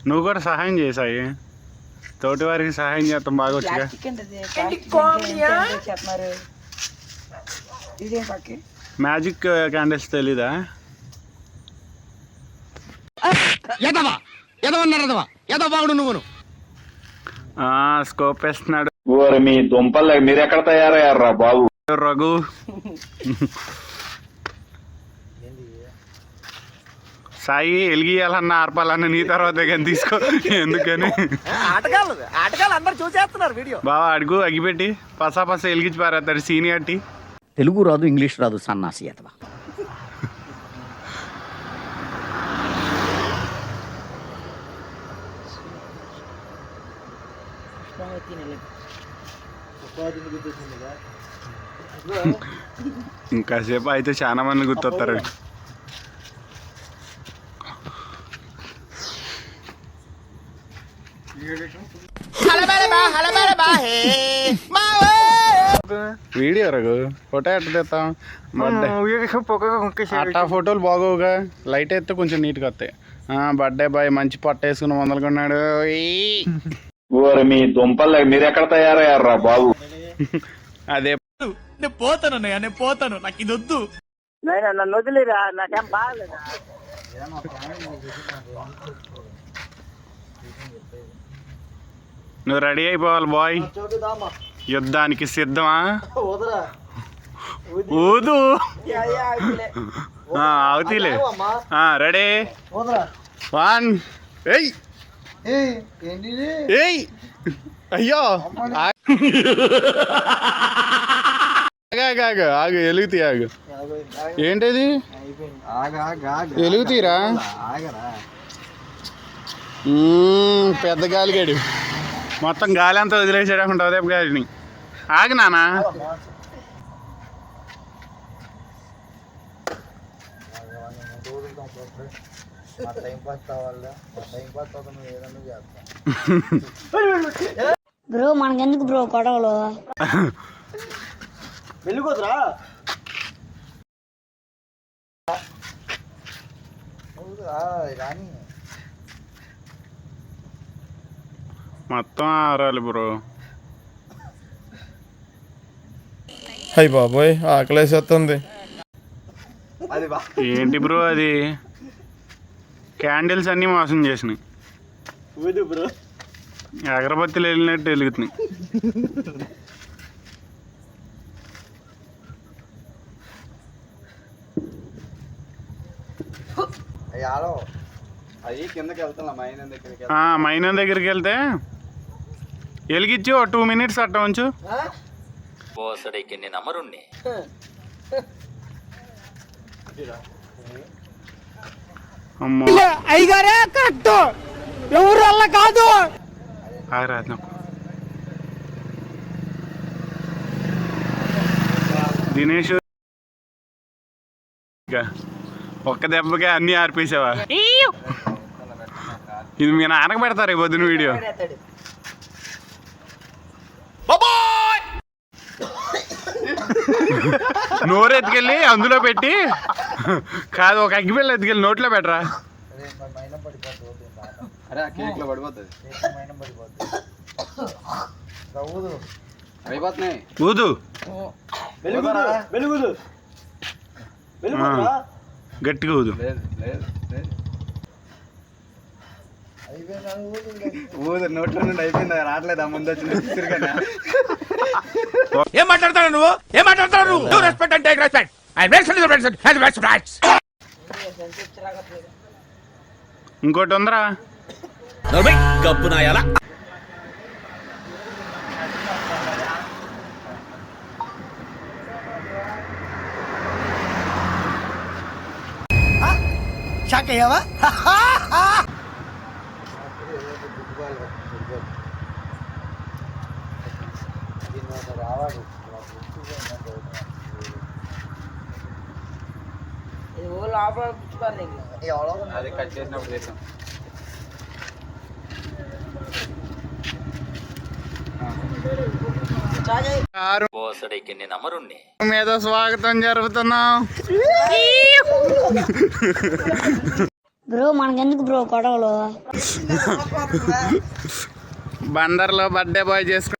నువ్వు కూడా సహాయం చేసాయి, తోటి వారికి సహాయం చేస్తాం బాగా వచ్చి. మ్యాజిక్ క్యాండిల్స్ తెలీదా? స్కోప్ వేస్తున్నాడు. మీ దుంపలు మీరు ఎక్కడ తయారయ్యారా బాబు? రఘు సాయి ఎలిగియాలన్న ఆర్పాలన్న నీ తర్వాత కానీ తీసుకో. ఎందుకని ఆటగాళ్ళు అందరు చూసేస్తున్నారు వీడియో. బావా అడుగు అగిపెట్టి పసా ఎలిగించి పారేస్తాడు సీనియారిటీ. తెలుగు రాదు, ఇంగ్లీష్ రాదు, సన్నాసి అతవా. ఇంకాసేపు అయితే చాలా మంది గుర్తొస్తారు. వీడియో రఘు ఫోటో ఎట్ట తెస్తాం? అట్టా ఫోటోలు బాగోగా, లైట్ అయితే కొంచెం నీట్గా వస్తాయి. బర్త్డే బాయ్ మంచి పట్ట వేసుకుని మొదలుకున్నాడు. మీ దుంపలు మీరు ఎక్కడ తయారయ్యారా బాబు? అదే నేను పోతాను, నేను పోతాను, నాకు ఇది వద్దు. నన్ను వదిలేరా, నాకేం బాగాలేదా? నువ్వు రెడీ అయిపోవాలి బాయ్, యుద్ధానికి సిద్ధమా? ఊదు అవుతీలే. రెడీ 1 ఏయ్ ఏయ్ అయ్యో ఆగు ఎలుగుతీ ఆగు. ఏంటిది ఎలుగుతీరా? పెద్ద గాలిగాడు మొత్తం గాలి అంతా వదిలేసాడు ఉంటుంది గాలిని. ఆగు నానా. బ్రో మనకెందుకు బ్రో గొడవలు? వెళ్ళిపోతురా మొత్తం ఆరాలి బ్రో. అయ్యి బాబోయ్ ఆకలేసేస్తుంది. ఏంటి బ్రో అది? క్యాండిల్స్ అన్నీ మోసం చేసినాయి. అగరబత్తిలు వెళ్ళినట్టు వెలుగుతున్నాయి. మైనం దగ్గరికి వెళ్తే వెలిగించి ఒక 2 minutes అట్ట ఉంచు. అమ్మో అయ్యగారే కరెక్ట్, ఎవరు వల్ల కాదు. దినేష్ ఒక్క దెబ్బకే అన్ని ఆర్పేసావా? ఇది మీ నాన్నకు పెడతారు ఈ పొద్దున వీడియో. నోరు ఎత్తుకెళ్ళి అందులో పెట్టి కాదు, ఒక అగ్గిపిల్ల ఎత్తుకెళ్ళి నోట్లో పెట్టరా. ఊదు గట్టిగా ఊదు. నోట్లో నుండి అయిపోయింది, రావట్లేదా? ముందు వచ్చిన ఏం మాట్లాడతాడు నువ్వు? ఏం మాట్లాడతాడు నువ్వు? రెస్పెక్ట్ అంటే రెస్పెక్ట్. ఇంకోటి ఉందరా గబ్బు నాయాల. షాక్ అయ్యావా? అది కట్ చేసినప్పుడు చేసాం. బర్త్డేకి నేను అమరుణ్ణి. మీద స్వాగతం జరుపుతున్నాం. బ్రో మనకెందుకు బ్రో గొడవలు? బందర్లో బర్త్డే బాయ్ చేసుకో.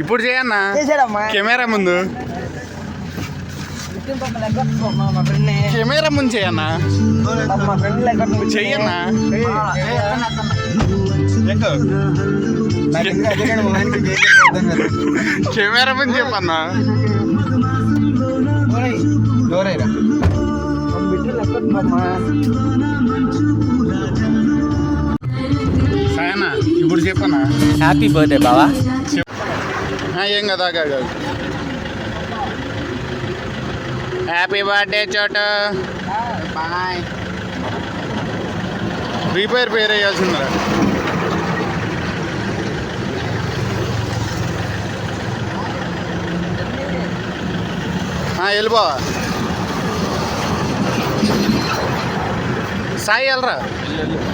ఇప్పుడు చేయన్నా కెమెరా ముందు, కెమెరా ముందు చేయన్నా, చెయ్యన్నా. కెమెరా ముందు చెప్పన్నా. సాయనా ఇప్పుడు చెప్పన్నా. హ్యాపీ బర్త్డే బావా. ఏం కదా కాదు. హ్యాపీ బర్త్డే చోటు. బాయ్. రిపేర్ పేరు వేయాల్సిందిరా. వెళ్ళిపో. సాయి వెళ్ళరా,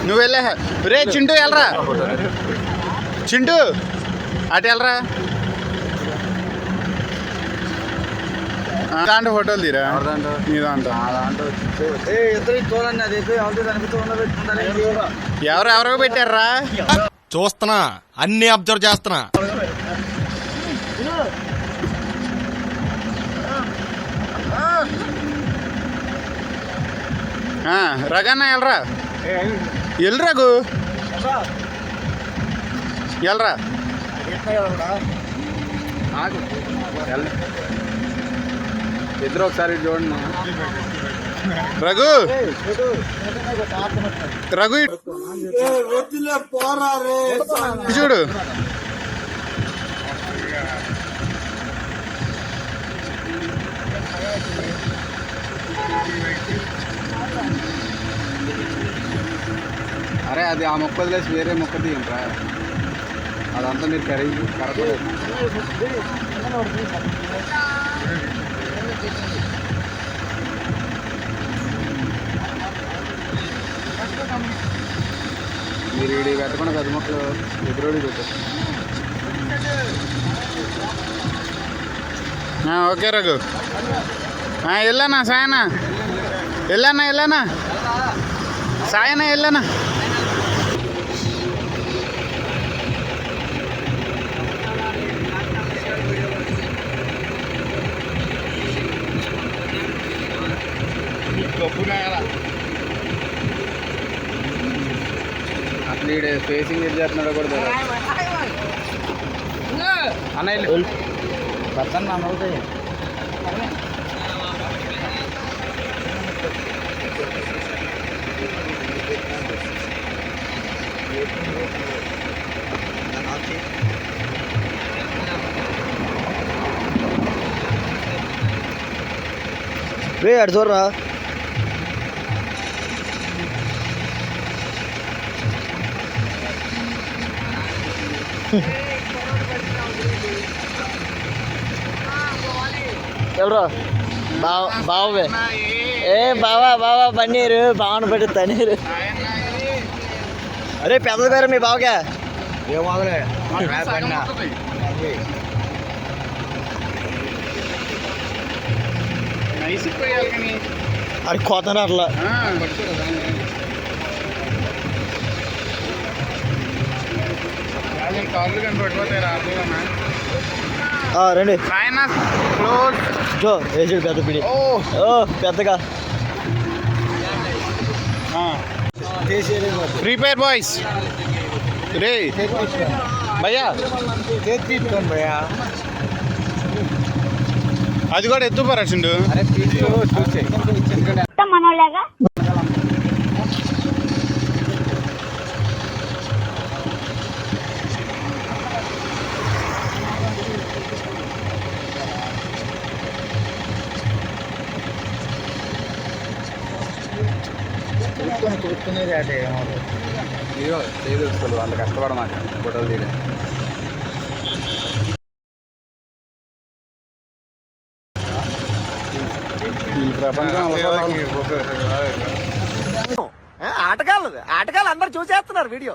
నువ్వు వెళ్ళే. రే చింటూ వెళ్ళరా, చింటూ అటు వెళ్ళరా. దాంట్లో ఫోటోలు తీరా నీ దాంట్లో. ఎవరెవరో పెట్టారా చూస్తున్నా, అన్ని అబ్జర్వ్ చేస్తున్నా. రగన్నా వెళ్ళరా, వెళ్ళి రఘు వెళ్ళరా. ఇద్దరు ఒకసారి చూడండి. రఘు రఘు చూడు. అరే అది ఆ మొక్క వదిలేసి వేరే మొక్క తీయండి. అదంతా మీరు కరెక్ట్. మీరు ఇది పెట్టకుండా పెద్ద మొక్కలు ఎదురోడి పెట్టారు. ఓకే రఘు. వెళ్ళానా సాయనా, వెళ్ళానా సాయనా వెళ్ళానా. అసలు ఈడ ఫేసింగ్ ఏం చేస్తున్నాడో కూడా తెలియదు. అన్న పర్సన్ అవుతాయి. రే అటు చూడరా. ఎవరో బావే. బావా పన్నీరు బావను పెట్టి తనీరు. అరే పెద్ద పేరు మీ బావకే ఏం మొదలే. అది కోతన అట్లా కాళ్ళు కానీ పడిపోతాయి రాదులన్నా. రండి జో వేసాడు పెద్ద పిడి. పెద్దగా ఫ్రీ ఫైర్ బాయ్స్ రే భయ్యా తీసుకోండి భయ్యా. అది కూడా ఎత్తు పరాచిండు. మనోళ్ళగా కూర్చునేది అదే అయ్యో చేయదలుచుకోలేదు అంత కష్టపడమాక ఫోటోలు తీయలేదు. ఈ ప్రపంచం ఆటగాళ్ళు అందరు చూసేస్తున్నారు వీడియో.